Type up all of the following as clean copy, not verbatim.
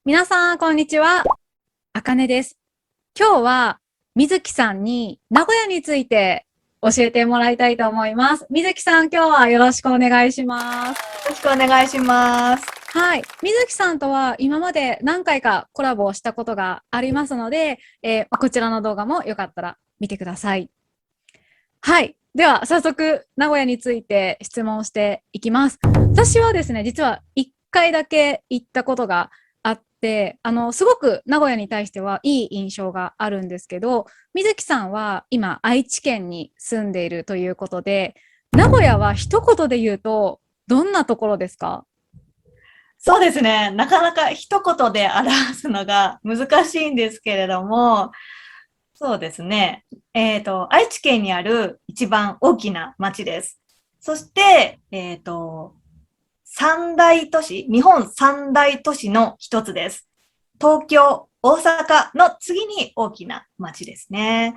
皆さん、こんにちは。あかねです。今日は、みずきさんに名古屋について教えてもらいたいと思います。みずきさん、今日はよろしくお願いします。よろしくお願いします。はい。みずきさんとは今まで何回かコラボをしたことがありますので、こちらの動画もよかったら見てください。はい。では、早速、名古屋について質問していきます。私はですね、実は1回だけ行ったことがあって、すごく名古屋に対してはいい印象があるんですけど、水木さんは今、愛知県に住んでいるということで、名古屋は一言で言うと、どんなところですか？そうですね。なかなか一言で表すのが難しいんですけれども、そうですね。愛知県にある一番大きな町です。そして、三大都市、日本三大都市の一つです。東京、大阪の次に大きな町ですね。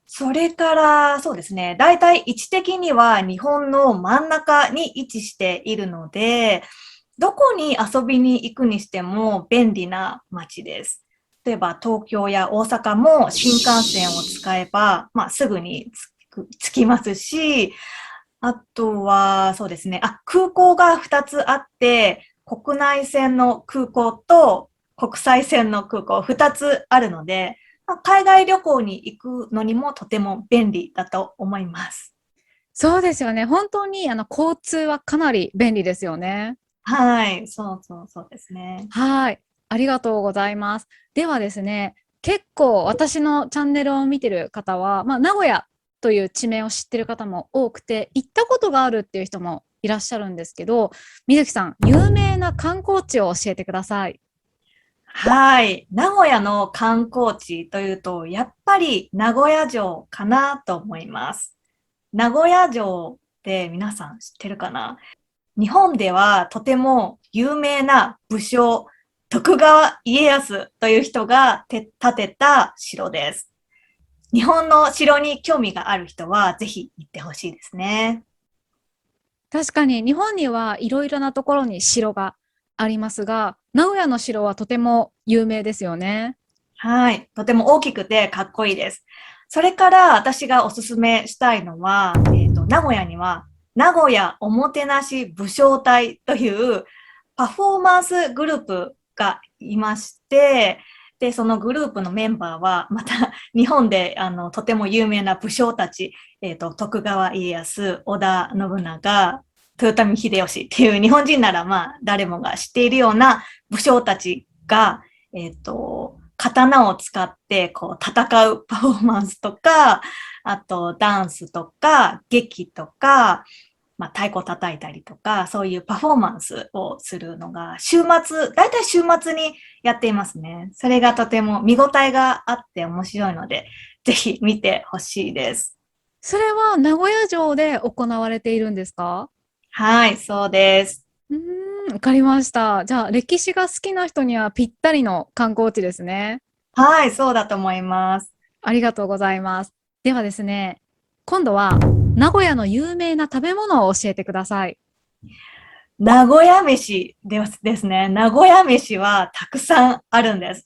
それから、そうですね。だいたい位置的には日本の真ん中に位置しているので、どこに遊びに行くにしても便利な街です。例えば東京や大阪も新幹線を使えば、すぐに着きますし、あとは、そうですね。空港が2つあって、国内線の空港と国際線の空港2つあるので、海外旅行に行くのにもとても便利だと思います。そうですよね。本当に交通はかなり便利ですよね。はい、そうそうそうですね。はい。ありがとうございます。ではですね、結構私のチャンネルを見てる方は、名古屋という地名を知ってる方も多くて、行ったことがあるっていう人もいらっしゃるんですけど、水木さん、有名な観光地を教えてください。はい。名古屋の観光地というと、やっぱり名古屋城かなと思います。名古屋城って皆さん知ってるかな？日本ではとても有名な武将、徳川家康という人が建てた城です。日本の城に興味がある人はぜひ行ってほしいですね。確かに日本にはいろいろなところに城がありますが、名古屋の城はとても有名ですよね。はい。とても大きくてかっこいいです。それから私がおすすめしたいのは、名古屋には名古屋おもてなし武将隊というパフォーマンスグループがいまして、で、そのグループのメンバーは、また日本でとても有名な武将たち、徳川家康、織田信長、豊臣秀吉っていう日本人なら誰もが知っているような武将たちが、刀を使ってこう戦うパフォーマンスとか、あとダンスとか劇とか、太鼓叩いたりとか、そういうパフォーマンスをするのがだいたい週末にやっていますね。それがとても見応えがあって面白いので、ぜひ見てほしいです。それは名古屋城で行われているんですか？はい、そうです。わかりました。じゃあ、歴史が好きな人にはぴったりの観光地ですね。はい、そうだと思います。ありがとうございます。ではですね、今度は名古屋の有名な食べ物を教えてください。名古屋飯ですね。名古屋飯はたくさんあるんです。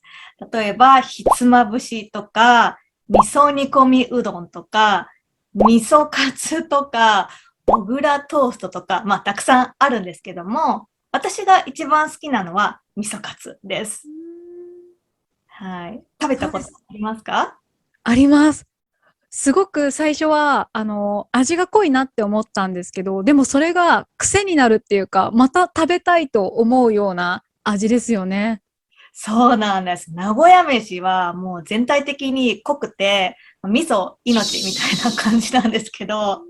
例えば、ひつまぶしとか、味噌煮込みうどんとか、味噌カツとか、小倉トーストとか、たくさんあるんですけども、私が一番好きなのは味噌カツです。はい。食べたそうです。ことありますか？あります。すごく最初は、味が濃いなって思ったんですけど、でもそれが癖になるっていうか、また食べたいと思うような味ですよね。そうなんです。名古屋飯はもう全体的に濃くて、味噌命みたいな感じなんですけど、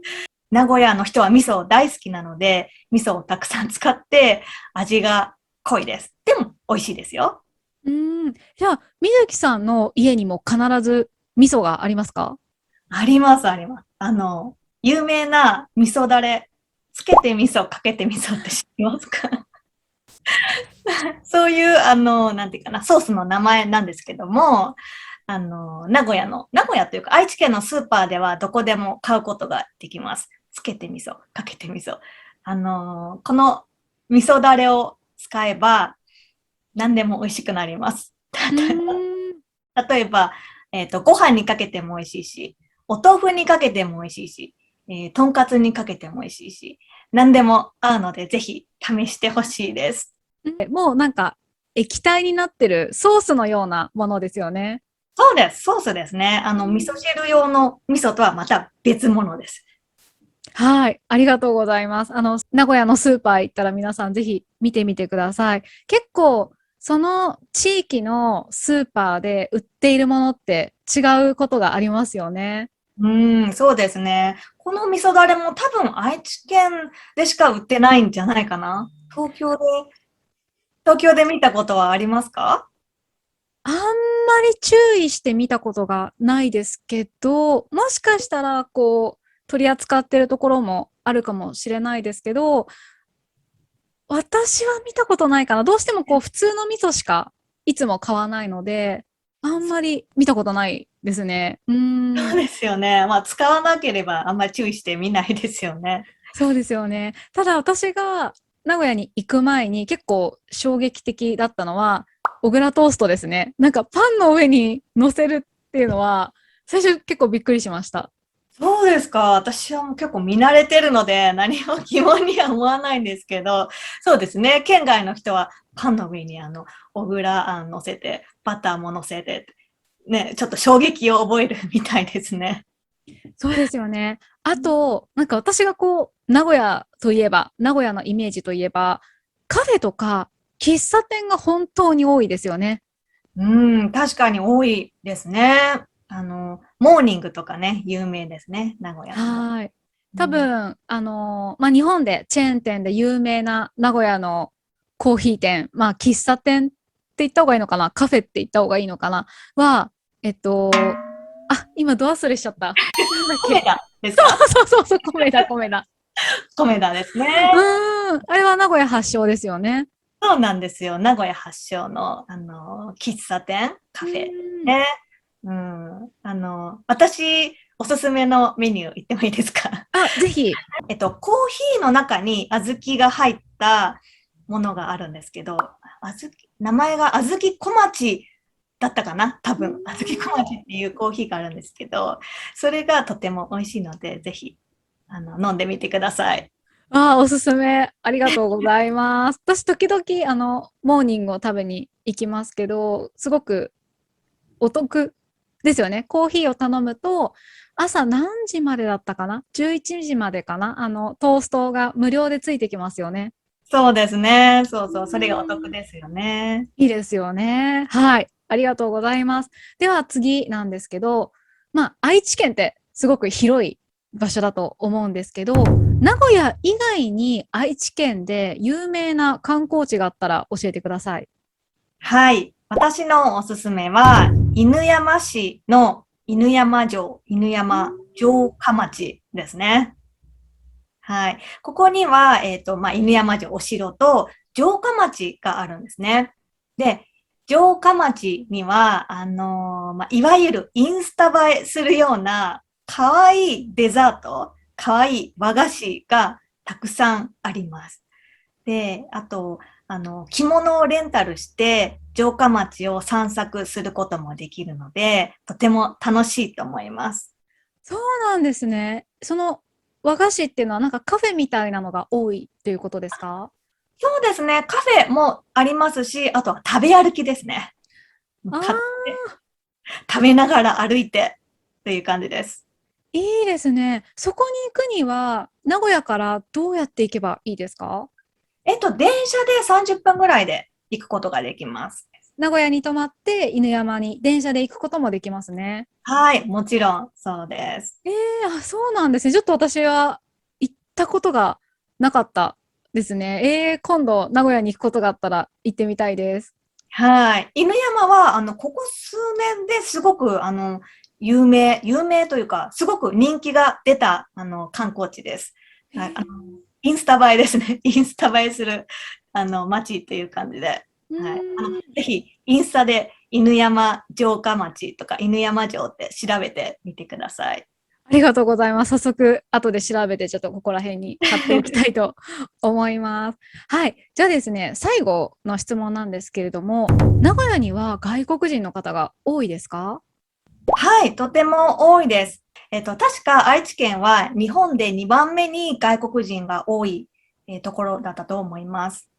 名古屋の人は味噌大好きなので、味噌をたくさん使って味が濃いです。でも美味しいですよ。じゃあ、水木さんの家にも必ず味噌がありますか？あります、あります。有名な味噌だれ、つけて味噌、かけて味噌って知ってますか？そういう、なんていうかな、ソースの名前なんですけども、名古屋というか愛知県のスーパーではどこでも買うことができます。つけて味噌、かけて味噌。この味噌だれを使えば、何でも美味しくなります。うーん。例えば、ご飯にかけても美味しいし、お豆腐にかけても美味しいし、とんかつにかけても美味しいし、何でも合うので、ぜひ試してほしいです。もうなんか液体になってるソースのようなものですよね。そうです。ソースですね。味噌汁用の味噌とはまた別物です。はい。ありがとうございます。名古屋のスーパー行ったら皆さんぜひ見てみてください。結構、その地域のスーパーで売っているものって違うことがありますよね。そうですね。この味噌だれも多分愛知県でしか売ってないんじゃないかな。東京で見たことはありますか？あんまり注意して見たことがないですけど、もしかしたらこう取り扱ってるところもあるかもしれないですけど、私は見たことないかな。どうしてもこう普通の味噌しかいつも買わないので、あんまり見たことないですね。そうですよね。まあ、使わなければあんまり注意して見ないですよね。そうですよね。ただ私が名古屋に行く前に結構衝撃的だったのは、小倉トーストですね。なんかパンの上に乗せるっていうのは、最初結構びっくりしました。そうですか。私はもう結構見慣れてるので、何も疑問には思わないんですけど、そうですね。県外の人はパンの上に小倉あん乗せて、バターも乗せて、ね、ちょっと衝撃を覚えるみたいですね。そうですよね。あと、なんか私がこう、名古屋といえば、名古屋のイメージといえば、カフェとか喫茶店が本当に多いですよね。確かに多いですね。モーニングとかね、有名ですね。名古屋のも。はい。うん、多分、まあ、日本でチェーン店で有名な名古屋のコーヒー店、まあ、喫茶店って言った方がいいのかな、カフェって言った方がいいのかな、は、今ド忘れしちゃった。なんだっけ。コメダですそか？うそうそうそう、米だ、米だ。コメダですね。あれは名古屋発祥ですよね。そうなんですよ。名古屋発祥の、喫茶店、カうフェん。ね。私、おすすめのメニュー言ってもいいですか？あ、ぜひ。コーヒーの中に小豆が入ったものがあるんですけど、名前が小豆小町だったかな多分。小豆小町っていうコーヒーがあるんですけど、それがとても美味しいので、ぜひ、飲んでみてください。おすすめ。ありがとうございます。私、時々、モーニングを食べに行きますけど、すごくお得ですよね。コーヒーを頼むと、朝何時までだったかな？ 11 時までかな？トーストが無料でついてきますよね。そうですね。そううそう。それがお得ん。ですよね。いいですよね。はい。ありがとうございます。では次なんですけど、まあ、愛知県ってすごく広い場所だと思うんですけど、名古屋以外に愛知県で有名な観光地があったら教えてください。はい。私のおすすめは、犬山市の犬山城、犬山城下町ですね。はい。ここには、まあ、犬山城、お城と城下町があるんですね。で、城下町には、まあ、いわゆるインスタ映えするような、可愛いデザート、可愛い和菓子がたくさんあります。で、あと、着物をレンタルして、城下町を散策することもできるので、とても楽しいと思います。そうなんですね。その和菓子っていうのはなんかカフェみたいなのが多いということですか？そうですね。カフェもありますし、あとは食べ歩きですね。あ買ってあ、食べながら歩いてという感じです。いいですね。そこに行くには、名古屋からどうやって行けばいいですか？電車で30分ぐらいで行くことができます。名古屋に泊まって犬山に電車で行くこともできますね。はい、もちろんそうです。そうなんですね。ちょっと私は行ったことがなかったですね。今度名古屋に行くことがあったら行ってみたいです。はい。犬山は、ここ数年ですごく、有名というか、すごく人気が出た、観光地です。はい。インスタ映えですね。インスタ映えする、街っていう感じで。うはい。ーん。ぜひ、インスタで犬山城下町とか犬山城って調べてみてください。ありがとうございます。早速、後で調べて、ちょっとここら辺に貼っておきたいと思います。はい。じゃあですね、最後の質問なんですけれども、名古屋には外国人の方が多いですか？はい、とても多いです。確か愛知県は日本で2番目に外国人が多い、ところだったと思います。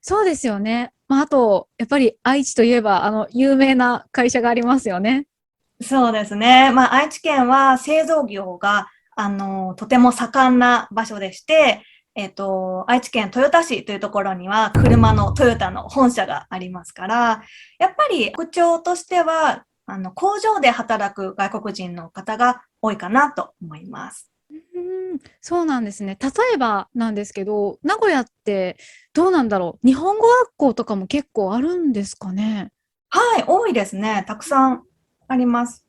そうですよね。まあ、あと、やっぱり愛知といえば、有名な会社がありますよね。そうですね。まあ、愛知県は製造業が、とても盛んな場所でして、愛知県豊田市というところには車のトヨタの本社がありますから、やっぱり特徴としては、工場で働く外国人の方が多いかなと思います。そうなんですね。例えばなんですけど、名古屋ってどうなんだろう。日本語学校とかも結構あるんですかね。はい、多いですね。たくさんあります。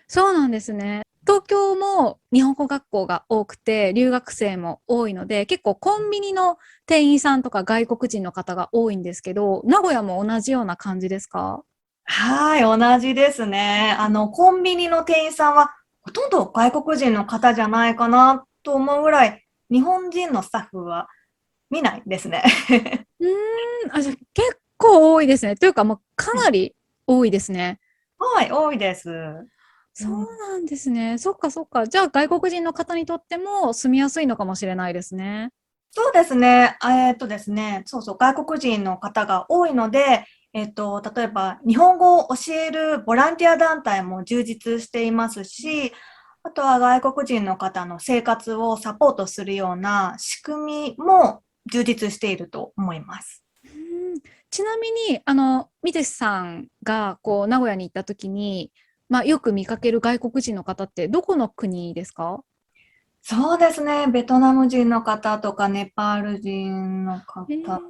そうなんですね。東京も日本語学校が多くて、留学生も多いので、結構コンビニの店員さんとか外国人の方が多いんですけど、名古屋も同じような感じですか？はい、同じですね。コンビニの店員さんはほとんど外国人の方じゃないかなと思うぐらい、日本人のスタッフは見ないですね。じゃあ結構多いですね。というか、もうかなり多いですね。はい、多いです。うそうん、なんですね。そっかそっか。じゃあ外国人の方にとっても住みやすいのかもしれないですね。そうですね。ですね、そうそう、外国人の方が多いので、例えば日本語を教えるボランティア団体も充実していますし、あとは外国人の方の生活をサポートするような仕組みも充実していると思います。ちなみに、ミテスさんがこう名古屋に行った時に、まあ、よく見かける外国人の方ってどこの国ですか？そうですね。ベトナム人の方とか、ネパール人の方と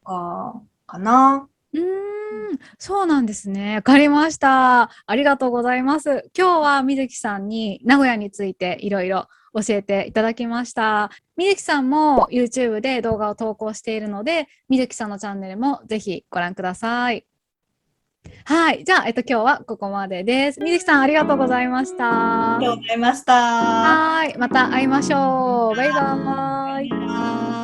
か、かな。そうなんですね。わかりました。ありがとうございます。今日は水木さんに名古屋についていろいろ教えていただきました。水木さんも YouTube で動画を投稿しているので、水木さんのチャンネルもぜひご覧ください。はい。じゃあ、今日はここまでです。水木さん、ありがとうございました。ありがとうございました。はい。また会いましょう。バイバーイ。バイバイ。